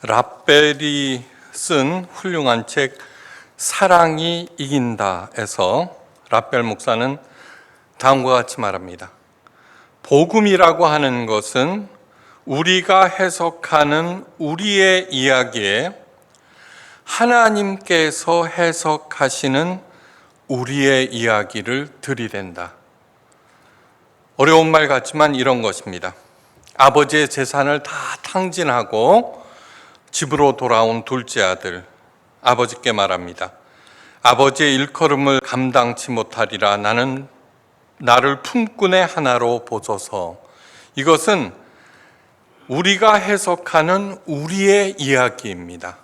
라벨이 쓴 훌륭한 책 사랑이 이긴다에서 라벨 목사는 다음과 같이 말합니다. 복음이라고 하는 것은 우리가 해석하는 우리의 이야기에 하나님께서 해석하시는 우리의 이야기를 들이댄다. 어려운 말 같지만 이런 것입니다. 아버지의 재산을 다 탕진하고 집으로 돌아온 둘째 아들, 아버지께 말합니다. 아버지의 일컬음을 감당치 못하리라. 나를 품꾼의 하나로 보소서. 이것은 우리가 해석하는 우리의 이야기입니다.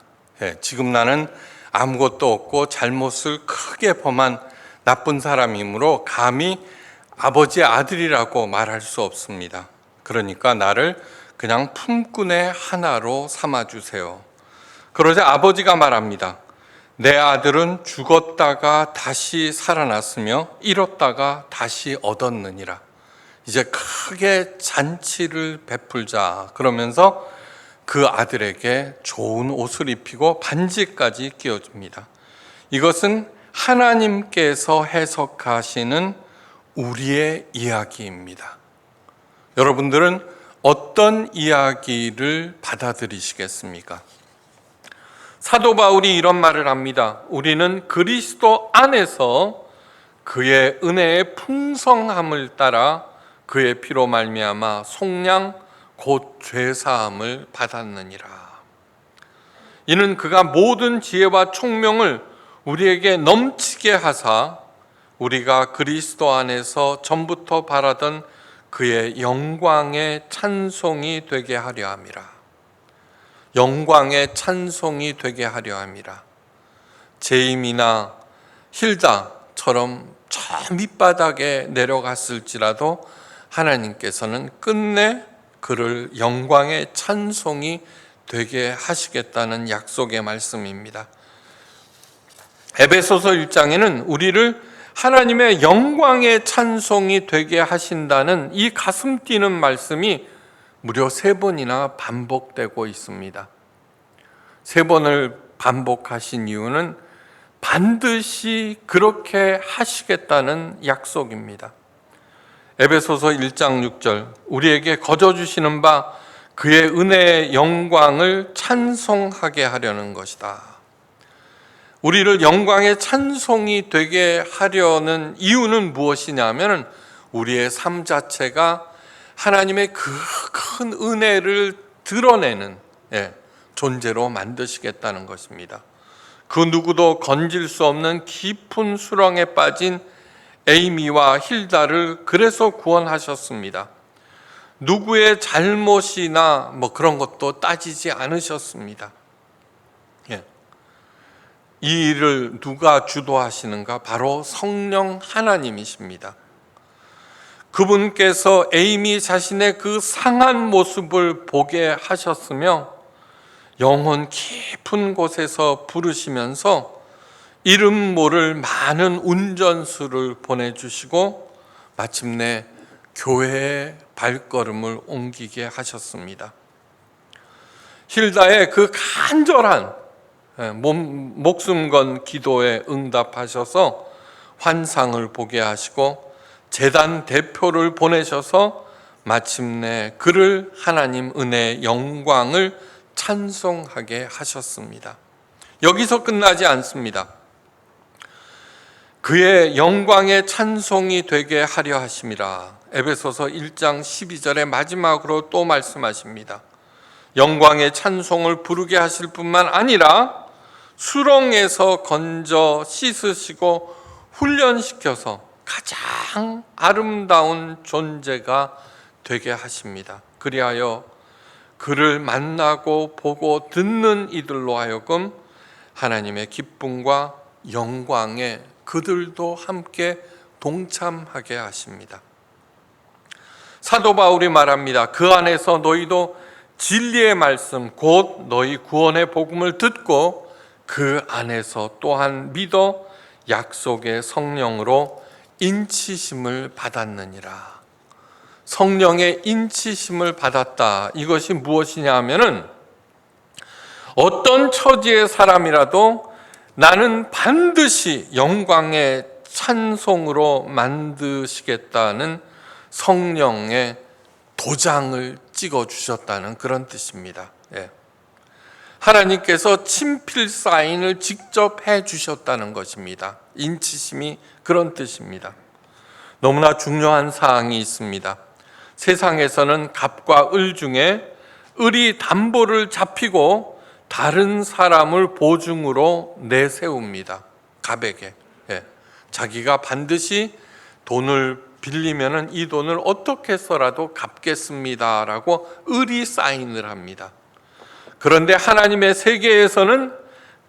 지금 나는 아무것도 없고 잘못을 크게 범한 나쁜 사람이므로 감히 아버지의 아들이라고 말할 수 없습니다. 그러니까 나를 그냥 품꾼의 하나로 삼아주세요. 그러자 아버지가 말합니다. 내 아들은 죽었다가 다시 살아났으며 잃었다가 다시 얻었느니라. 이제 크게 잔치를 베풀자. 그러면서 그 아들에게 좋은 옷을 입히고 반지까지 끼워줍니다. 이것은 하나님께서 해석하시는 우리의 이야기입니다. 여러분들은 어떤 이야기를 받아들이시겠습니까? 사도 바울이 이런 말을 합니다. 우리는 그리스도 안에서 그의 은혜의 풍성함을 따라 그의 피로 말미암아 속량 곧 죄사함을 받았느니라. 이는 그가 모든 지혜와 총명을 우리에게 넘치게 하사 우리가 그리스도 안에서 전부터 바라던 그의 영광의 찬송이 되게 하려 함이라. 영광의 찬송이 되게 하려 함이라. 제임이나 힐다처럼 저 밑바닥에 내려갔을지라도 하나님께서는 끝내 그를 영광의 찬송이 되게 하시겠다는 약속의 말씀입니다. 에베소서 1장에는 우리를 하나님의 영광의 찬송이 되게 하신다는 이 가슴 뛰는 말씀이 무려 3번이나 반복되고 있습니다. 3번을 반복하신 이유는 반드시 그렇게 하시겠다는 약속입니다. 에베소서 1장 6절 우리에게 거저 주시는 바 그의 은혜의 영광을 찬송하게 하려는 것이다. 우리를 영광의 찬송이 되게 하려는 이유는 무엇이냐면 우리의 삶 자체가 하나님의 그 큰 은혜를 드러내는 존재로 만드시겠다는 것입니다. 그 누구도 건질 수 없는 깊은 수렁에 빠진 에이미와 힐다를 그래서 구원하셨습니다. 누구의 잘못이나 그런 것도 따지지 않으셨습니다. 이 일을 누가 주도하시는가? 바로 성령 하나님이십니다. 그분께서 에이미 자신의 그 상한 모습을 보게 하셨으며 영혼 깊은 곳에서 부르시면서 이름 모를 많은 운전수를 보내주시고 마침내 교회의 발걸음을 옮기게 하셨습니다. 힐다의 그 간절한 목숨 건 기도에 응답하셔서 환상을 보게 하시고 제단 대표를 보내셔서 마침내 그를 하나님 은혜의 영광을 찬송하게 하셨습니다. 여기서 끝나지 않습니다. 그의 영광의 찬송이 되게 하려 하심이라. 에베소서 1장 12절의 마지막으로 또 말씀하십니다. 영광의 찬송을 부르게 하실 뿐만 아니라 수렁에서 건져 씻으시고 훈련시켜서 가장 아름다운 존재가 되게 하십니다. 그리하여 그를 만나고 보고 듣는 이들로 하여금 하나님의 기쁨과 영광에 그들도 함께 동참하게 하십니다. 사도 바울이 말합니다. 그 안에서 너희도 진리의 말씀 곧 너희 구원의 복음을 듣고 그 안에서 또한 믿어 약속의 성령으로 인치심을 받았느니라. 성령의 인치심을 받았다. 이것이 무엇이냐 하면은 어떤 처지의 사람이라도 나는 반드시 영광의 찬송으로 만드시겠다는 성령의 도장을 찍어 주셨다는 그런 뜻입니다. 하나님께서 친필 사인을 직접 해 주셨다는 것입니다. 인치심이 그런 뜻입니다. 너무나 중요한 사항이 있습니다. 세상에서는 갑과 을 중에 을이 담보를 잡히고 다른 사람을 보증으로 내세웁니다. 갑에게. 자기가 반드시 돈을 빌리면은 이 돈을 어떻게 해서라도 갚겠습니다라고 을이 사인을 합니다. 그런데 하나님의 세계에서는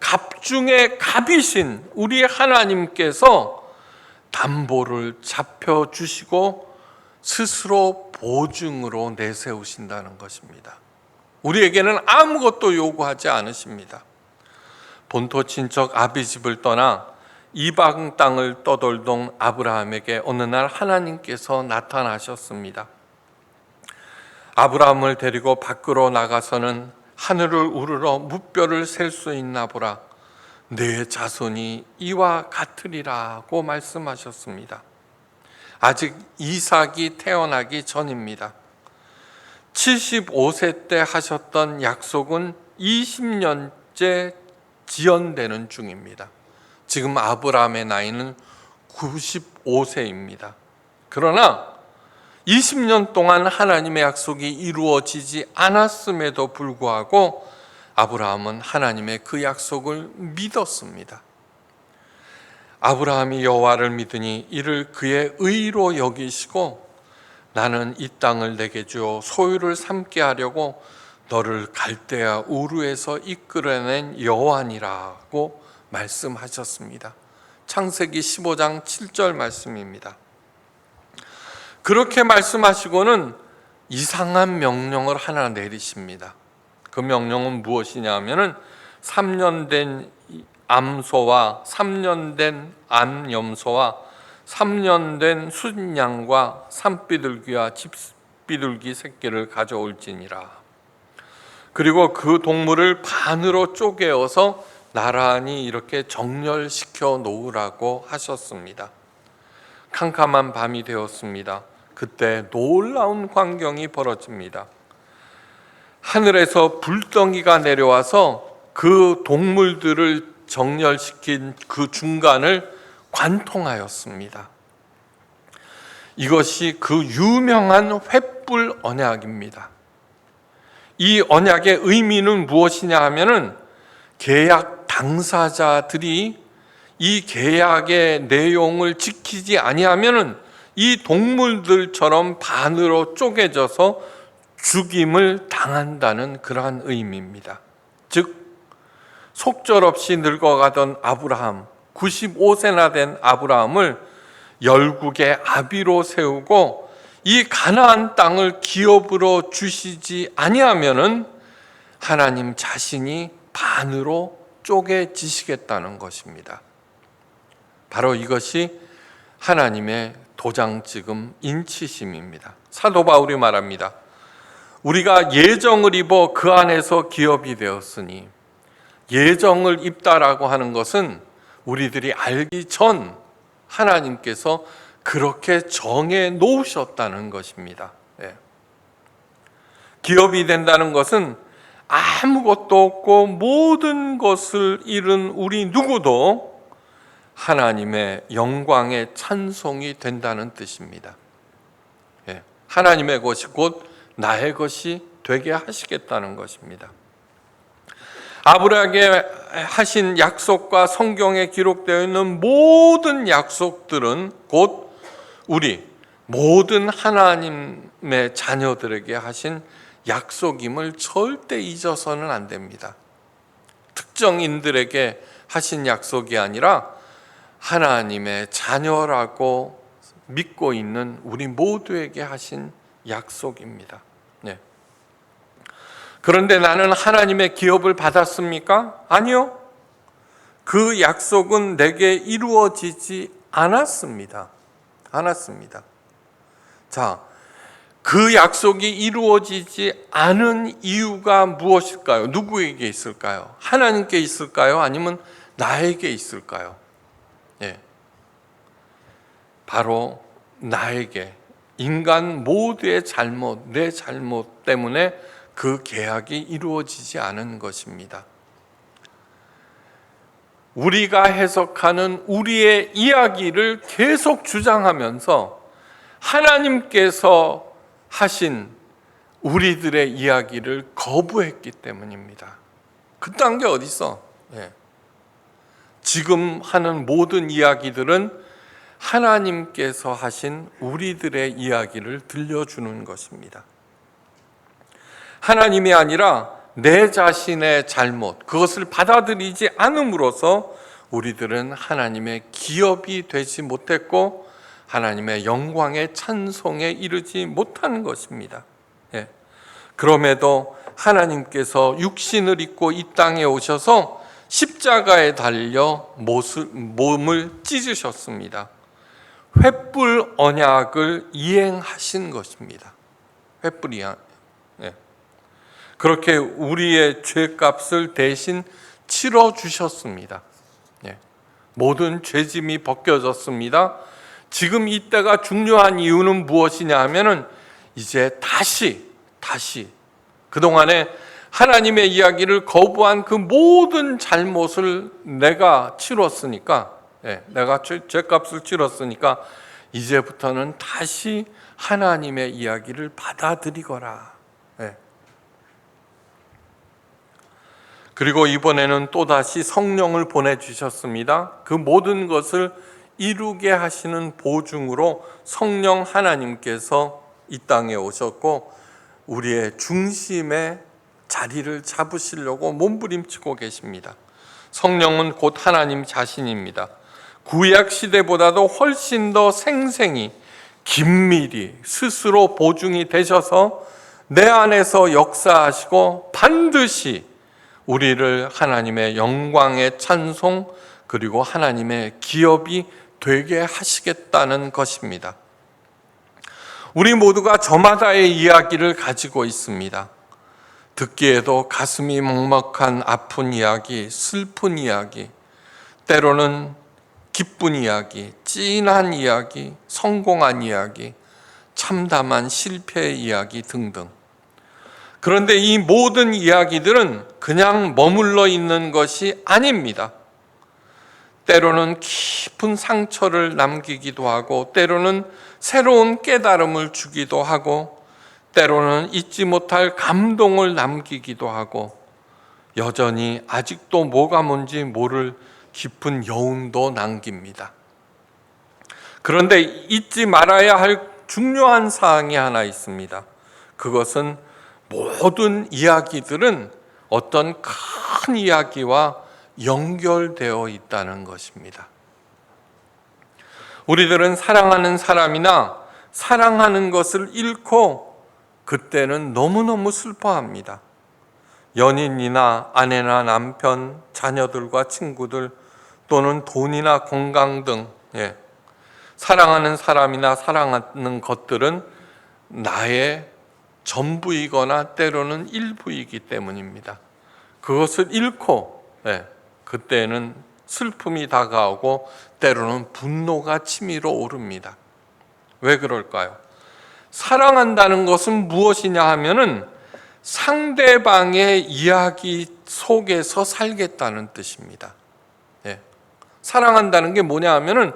갑 중에 갑이신 우리 하나님께서 담보를 잡혀 주시고 스스로 보증으로 내세우신다는 것입니다. 우리에게는 아무것도 요구하지 않으십니다. 본토 친척 아비집을 떠나 이방 땅을 떠돌던 아브라함에게 어느 날 하나님께서 나타나셨습니다. 아브라함을 데리고 밖으로 나가서는 하늘을 우러러 무뼈를 셀 수 있나 보라. 내 자손이 이와 같으리라고 말씀하셨습니다. 아직 이삭이 태어나기 전입니다. 75세 때 하셨던 약속은 20년째 지연되는 중입니다. 지금 아브라함의 나이는 95세입니다. 그러나 20년 동안 하나님의 약속이 이루어지지 않았음에도 불구하고 아브라함은 하나님의 그 약속을 믿었습니다. 아브라함이 여호와를 믿으니 이를 그의 의로 여기시고 나는 이 땅을 내게 주어 소유를 삼게 하려고 너를 갈대아 우르에서 이끌어낸 여호와니라고 말씀하셨습니다. 창세기 15장 7절 말씀입니다. 그렇게 말씀하시고는 이상한 명령을 하나 내리십니다. 그 명령은 무엇이냐 하면은 3년 된 암소와 3년 된 암염소와 3년 된 순양과 산비둘기와 집비둘기 새끼를 가져올지니라. 그리고 그 동물을 반으로 쪼개어서 나란히 이렇게 정렬시켜 놓으라고 하셨습니다. 캄캄한 밤이 되었습니다. 그때 놀라운 광경이 벌어집니다. 하늘에서 불덩이가 내려와서 그 동물들을 정렬시킨 그 중간을 관통하였습니다. 이것이 그 유명한 횃불 언약입니다. 이 언약의 의미는 무엇이냐 하면은 계약 당사자들이 이 계약의 내용을 지키지 아니하면은 이 동물들처럼 반으로 쪼개져서 죽임을 당한다는 그러한 의미입니다. 즉 속절없이 늙어가던 아브라함, 95세나 된 아브라함을 열국의 아비로 세우고 이 가나안 땅을 기업으로 주시지 아니하면은 하나님 자신이 반으로 쪼개지시겠다는 것입니다. 바로 이것이 하나님의 도장 찍음 인치심입니다. 사도 바울이 말합니다. 우리가 예정을 입어 그 안에서 기업이 되었으니, 예정을 입다라고 하는 것은 우리들이 알기 전 하나님께서 그렇게 정해 놓으셨다는 것입니다. 기업이 된다는 것은 아무것도 없고 모든 것을 잃은 우리 누구도 하나님의 영광의 찬송이 된다는 뜻입니다. 하나님의 것이 곧 나의 것이 되게 하시겠다는 것입니다. 아브라함에게 하신 약속과 성경에 기록되어 있는 모든 약속들은 곧 우리 모든 하나님의 자녀들에게 하신 약속임을 절대 잊어서는 안 됩니다. 특정인들에게 하신 약속이 아니라 하나님의 자녀라고 믿고 있는 우리 모두에게 하신 약속입니다. 그런데 나는 하나님의 기업을 받았습니까? 아니요. 그 약속은 내게 이루어지지 않았습니다. 자, 그 약속이 이루어지지 않은 이유가 무엇일까요? 누구에게 있을까요? 하나님께 있을까요? 아니면 나에게 있을까요? 예. 바로 나에게, 인간 모두의 잘못, 내 잘못 때문에 그 계약이 이루어지지 않은 것입니다. 우리가 해석하는 우리의 이야기를 계속 주장하면서 하나님께서 하신 우리들의 이야기를 거부했기 때문입니다. 그딴 게 어딨어? 예. 지금 하는 모든 이야기들은 하나님께서 하신 우리들의 이야기를 들려주는 것입니다. 하나님이 아니라 내 자신의 잘못, 그것을 받아들이지 않음으로써 우리들은 하나님의 기업이 되지 못했고 하나님의 영광의 찬송에 이르지 못한 것입니다. 예. 그럼에도 하나님께서 육신을 입고 이 땅에 오셔서 십자가에 달려 몸을 찢으셨습니다. 횃불 언약을 이행하신 것입니다. 횃불 언약. 예. 그렇게 우리의 죄값을 대신 치러 주셨습니다. 예. 모든 죄짐이 벗겨졌습니다. 지금 이때가 중요한 이유는 무엇이냐 하면은 이제 다시 그동안에 하나님의 이야기를 거부한 그 모든 잘못을 내가 치렀으니까, 내가 죄값을 치렀으니까 이제부터는 다시 하나님의 이야기를 받아들이거라. 그리고 이번에는 또다시 성령을 보내주셨습니다. 그 모든 것을 이루게 하시는 보증으로 성령 하나님께서 이 땅에 오셨고 우리의 중심에 자리를 잡으시려고 몸부림치고 계십니다. 성령은 곧 하나님 자신입니다. 구약 시대보다도 훨씬 더 생생히 긴밀히 스스로 보증이 되셔서 내 안에서 역사하시고 반드시 우리를 하나님의 영광의 찬송 그리고 하나님의 기업이 되게 하시겠다는 것입니다. 우리 모두가 저마다의 이야기를 가지고 있습니다. 듣기에도 가슴이 먹먹한 아픈 이야기, 슬픈 이야기, 때로는 기쁜 이야기, 찐한 이야기, 성공한 이야기, 참담한 실패의 이야기 등등. 그런데 이 모든 이야기들은 그냥 머물러 있는 것이 아닙니다. 때로는 깊은 상처를 남기기도 하고 때로는 새로운 깨달음을 주기도 하고 때로는 잊지 못할 감동을 남기기도 하고 여전히 아직도 뭐가 뭔지 모를 깊은 여운도 남깁니다. 그런데 잊지 말아야 할 중요한 사항이 하나 있습니다. 그것은 모든 이야기들은 어떤 큰 이야기와 연결되어 있다는 것입니다. 우리들은 사랑하는 사람이나 사랑하는 것을 잃고 그때는 너무너무 슬퍼합니다. 연인이나 아내나 남편, 자녀들과 친구들 또는 돈이나 건강 등 사랑하는 사람이나 사랑하는 것들은 나의 전부이거나 때로는 일부이기 때문입니다. 그것을 잃고 그때는 슬픔이 다가오고 때로는 분노가 치밀어 오릅니다. 왜 그럴까요? 사랑한다는 것은 무엇이냐 하면은 상대방의 이야기 속에서 살겠다는 뜻입니다. 사랑한다는 게 뭐냐 하면은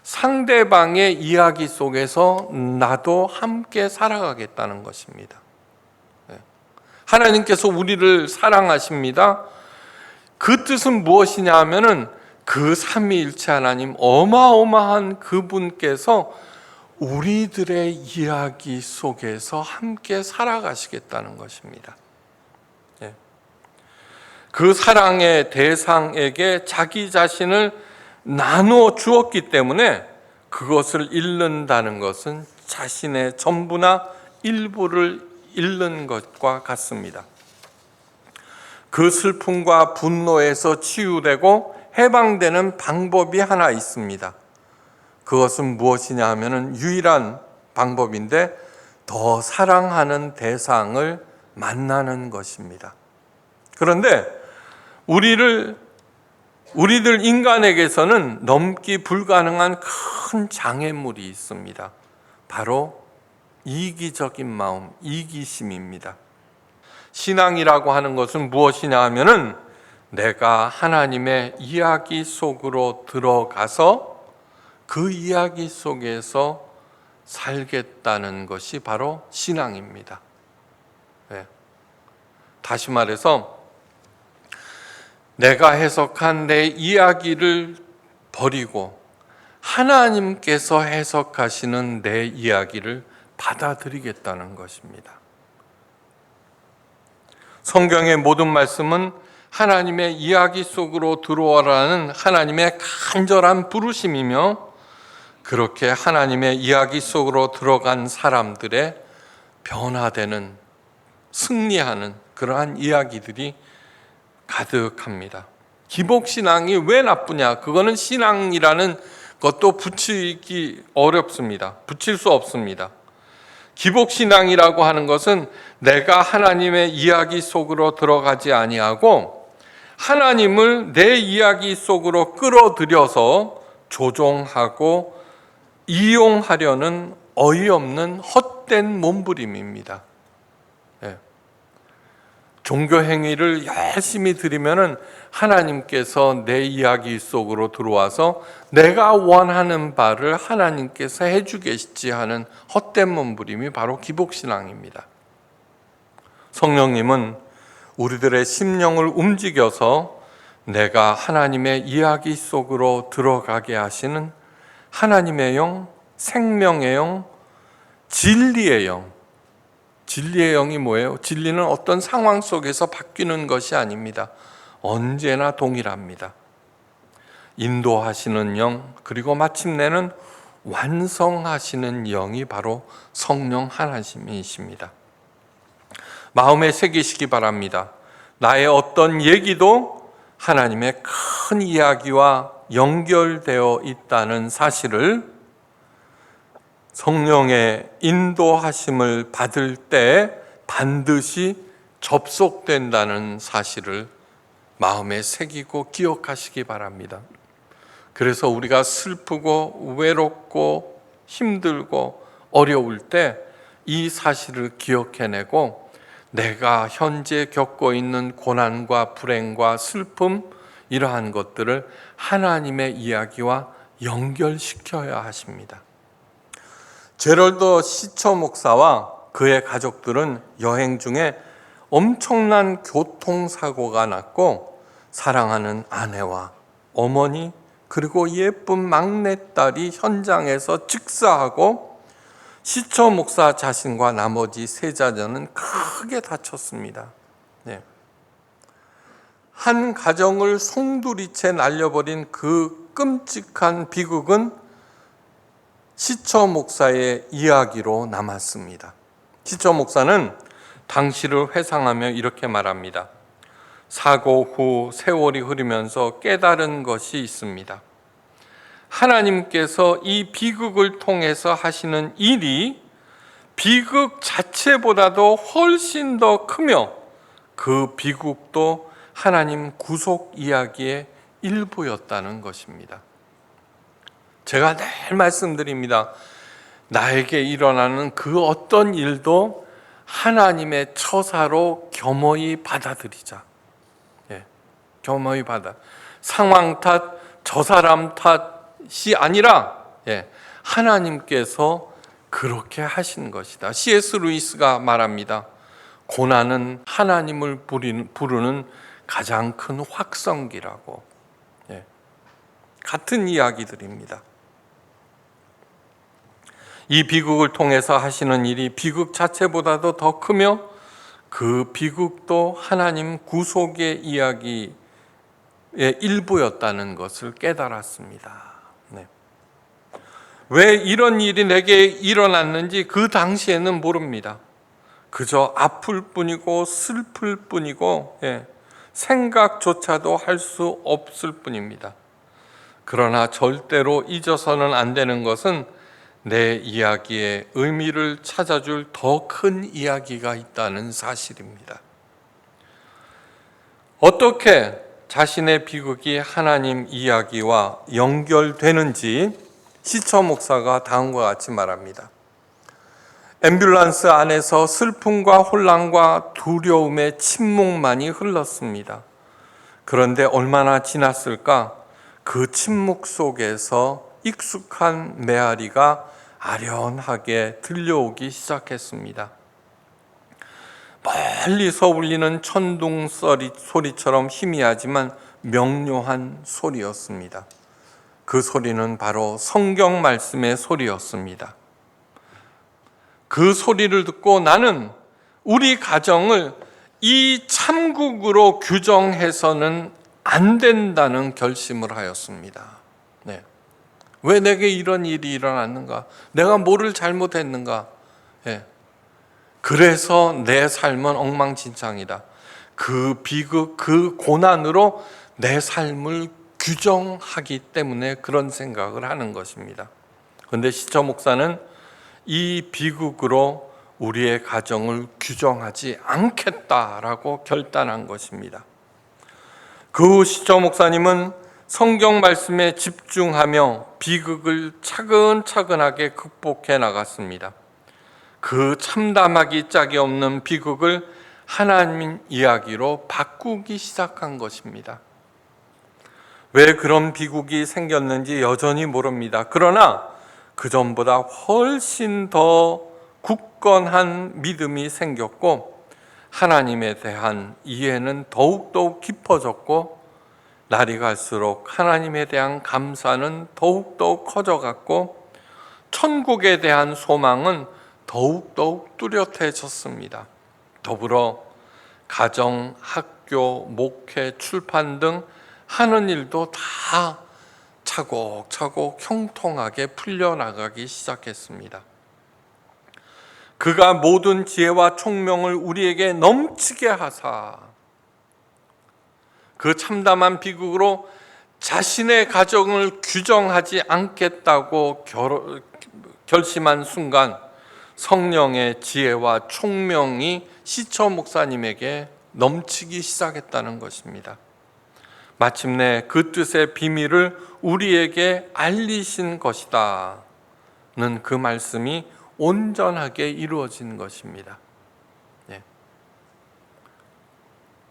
상대방의 이야기 속에서 나도 함께 살아가겠다는 것입니다. 하나님께서 우리를 사랑하십니다. 그 뜻은 무엇이냐 하면은 그 삼위일체 하나님 어마어마한 그분께서 우리들의 이야기 속에서 함께 살아가시겠다는 것입니다. 그 사랑의 대상에게 자기 자신을 나누어 주었기 때문에 그것을 잃는다는 것은 자신의 전부나 일부를 잃는 것과 같습니다. 그 슬픔과 분노에서 치유되고 해방되는 방법이 하나 있습니다. 그것은 무엇이냐 하면은 유일한 방법인데 더 사랑하는 대상을 만나는 것입니다. 그런데 우리들 인간에게서는 넘기 불가능한 큰 장애물이 있습니다. 바로 이기적인 마음, 이기심입니다. 신앙이라고 하는 것은 무엇이냐 하면은 내가 하나님의 이야기 속으로 들어가서 그 이야기 속에서 살겠다는 것이 바로 신앙입니다. 네. 다시 말해서 내가 해석한 내 이야기를 버리고 하나님께서 해석하시는 내 이야기를 받아들이겠다는 것입니다. 성경의 모든 말씀은 하나님의 이야기 속으로 들어오라는 하나님의 간절한 부르심이며, 그렇게 하나님의 이야기 속으로 들어간 사람들의 변화되는, 승리하는 그러한 이야기들이 가득합니다. 기복신앙이 왜 나쁘냐? 그거는 신앙이라는 것도 붙이기 어렵습니다. 붙일 수 없습니다. 기복신앙이라고 하는 것은 내가 하나님의 이야기 속으로 들어가지 아니하고 하나님을 내 이야기 속으로 끌어들여서 조종하고 이용하려는 어이없는 헛된 몸부림입니다. 네. 종교 행위를 열심히 드리면은 하나님께서 내 이야기 속으로 들어와서 내가 원하는 바를 하나님께서 해주겠지 하는 헛된 몸부림이 바로 기복신앙입니다. 성령님은 우리들의 심령을 움직여서 내가 하나님의 이야기 속으로 들어가게 하시는 하나님의 영, 생명의 영, 진리의 영. 진리의 영이 뭐예요? 진리는 어떤 상황 속에서 바뀌는 것이 아닙니다. 언제나 동일합니다. 인도하시는 영, 그리고 마침내는 완성하시는 영이 바로 성령 하나님이십니다. 마음에 새기시기 바랍니다. 나의 어떤 얘기도 하나님의 큰 이야기와 연결되어 있다는 사실을, 성령의 인도하심을 받을 때 반드시 접속된다는 사실을 마음에 새기고 기억하시기 바랍니다. 그래서 우리가 슬프고 외롭고 힘들고 어려울 때 이 사실을 기억해내고 내가 현재 겪고 있는 고난과 불행과 슬픔, 이러한 것들을 하나님의 이야기와 연결시켜야 하십니다. 제럴드 시처 목사와 그의 가족들은 여행 중에 엄청난 교통사고가 났고 사랑하는 아내와 어머니 그리고 예쁜 막내딸이 현장에서 즉사하고 시처 목사 자신과 나머지 세 자녀는 크게 다쳤습니다. 네. 한 가정을 송두리째 날려버린 그 끔찍한 비극은 시처 목사의 이야기로 남았습니다. 시처 목사는 당시를 회상하며 이렇게 말합니다. 사고 후 세월이 흐르면서 깨달은 것이 있습니다. 하나님께서 이 비극을 통해서 하시는 일이 비극 자체보다도 훨씬 더 크며 그 비극도 하나님 구속 이야기의 일부였다는 것입니다. 제가 늘 말씀드립니다. 나에게 일어나는 그 어떤 일도 하나님의 처사로 겸허히 받아들이자. 겸허히 받아. 상황 탓, 저 사람 탓이 아니라 하나님께서 그렇게 하신 것이다. C.S. 루이스가 말합니다. 고난은 하나님을 부르는 가장 큰 확성기라고. 같은 이야기들입니다. 이 비극을 통해서 하시는 일이 비극 자체보다도 더 크며 그 비극도 하나님 구속의 이야기의 일부였다는 것을 깨달았습니다. 네. 왜 이런 일이 내게 일어났는지 그 당시에는 모릅니다. 그저 아플 뿐이고 슬플 뿐이고 생각조차도 할 수 없을 뿐입니다. 그러나 절대로 잊어서는 안 되는 것은 내 이야기의 의미를 찾아줄 더 큰 이야기가 있다는 사실입니다. 어떻게 자신의 비극이 하나님 이야기와 연결되는지 시처 목사가 다음과 같이 말합니다. 앰뷸런스 안에서 슬픔과 혼란과 두려움의 침묵만이 흘렀습니다. 그런데 얼마나 지났을까? 그 침묵 속에서 익숙한 메아리가 아련하게 들려오기 시작했습니다. 멀리서 울리는 천둥 소리처럼 희미하지만 명료한 소리였습니다. 그 소리는 바로 성경 말씀의 소리였습니다. 그 소리를 듣고 나는 우리 가정을 이 참국으로 규정해서는 안 된다는 결심을 하였습니다. 네. 왜 내게 이런 일이 일어났는가? 내가 뭐를 잘못했는가? 네. 그래서 내 삶은 엉망진창이다. 그 비극, 그 고난으로 내 삶을 규정하기 때문에 그런 생각을 하는 것입니다. 그런데 시처 목사는 이 비극으로 우리의 가정을 규정하지 않겠다라고 결단한 것입니다. 그 시처 목사님은 성경 말씀에 집중하며 비극을 차근차근하게 극복해 나갔습니다. 그 참담하기 짝이 없는 비극을 하나님 이야기로 바꾸기 시작한 것입니다. 왜 그런 비극이 생겼는지 여전히 모릅니다. 그러나 그 전보다 훨씬 더 굳건한 믿음이 생겼고 하나님에 대한 이해는 더욱더욱 깊어졌고 날이 갈수록 하나님에 대한 감사는 더욱더욱 커져갔고 천국에 대한 소망은 더욱더욱 뚜렷해졌습니다. 더불어 가정, 학교, 목회, 출판 등 하는 일도 다 차곡차곡 형통하게 풀려나가기 시작했습니다. 그가 모든 지혜와 총명을 우리에게 넘치게 하사 그 참담한 비극으로 자신의 가정을 규정하지 않겠다고 결심한 순간 성령의 지혜와 총명이 시처 목사님에게 넘치기 시작했다는 것입니다. 마침내 그 뜻의 비밀을 우리에게 알리신 것이다는 그 말씀이 온전하게 이루어진 것입니다.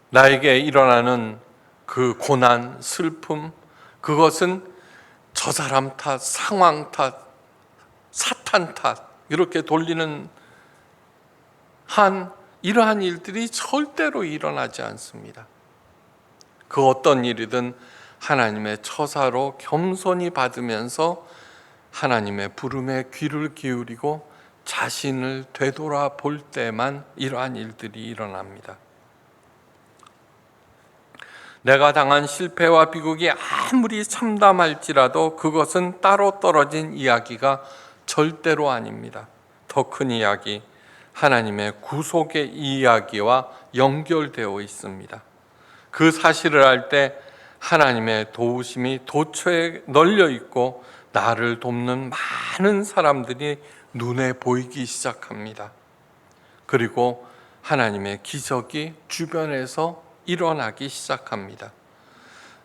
나에게 일어나는 그 고난, 슬픔, 그것은 저 사람 탓, 상황 탓, 사탄 탓 이렇게 돌리는 한 이러한 일들이 절대로 일어나지 않습니다. 그 어떤 일이든 하나님의 처사로 겸손히 받으면서 하나님의 부름에 귀를 기울이고 자신을 되돌아볼 때만 이러한 일들이 일어납니다. 내가 당한 실패와 비극이 아무리 참담할지라도 그것은 따로 떨어진 이야기가 절대로 아닙니다. 더 큰 이야기, 하나님의 구속의 이야기와 연결되어 있습니다. 그 사실을 알 때 하나님의 도우심이 도처에 널려 있고 나를 돕는 많은 사람들이 눈에 보이기 시작합니다. 그리고 하나님의 기적이 주변에서 일어나기 시작합니다.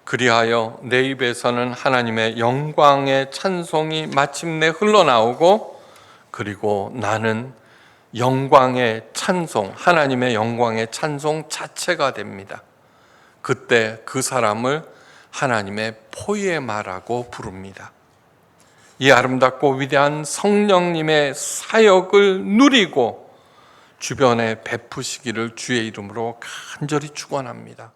그리하여 내 입에서는 하나님의 영광의 찬송이 마침내 흘러나오고 그리고 나는 영광의 찬송, 하나님의 영광의 찬송 자체가 됩니다. 그때 그 사람을 하나님의 포이에마라고 부릅니다. 이 아름답고 위대한 성령님의 사역을 누리고 주변에 베푸시기를 주의 이름으로 간절히 축원합니다.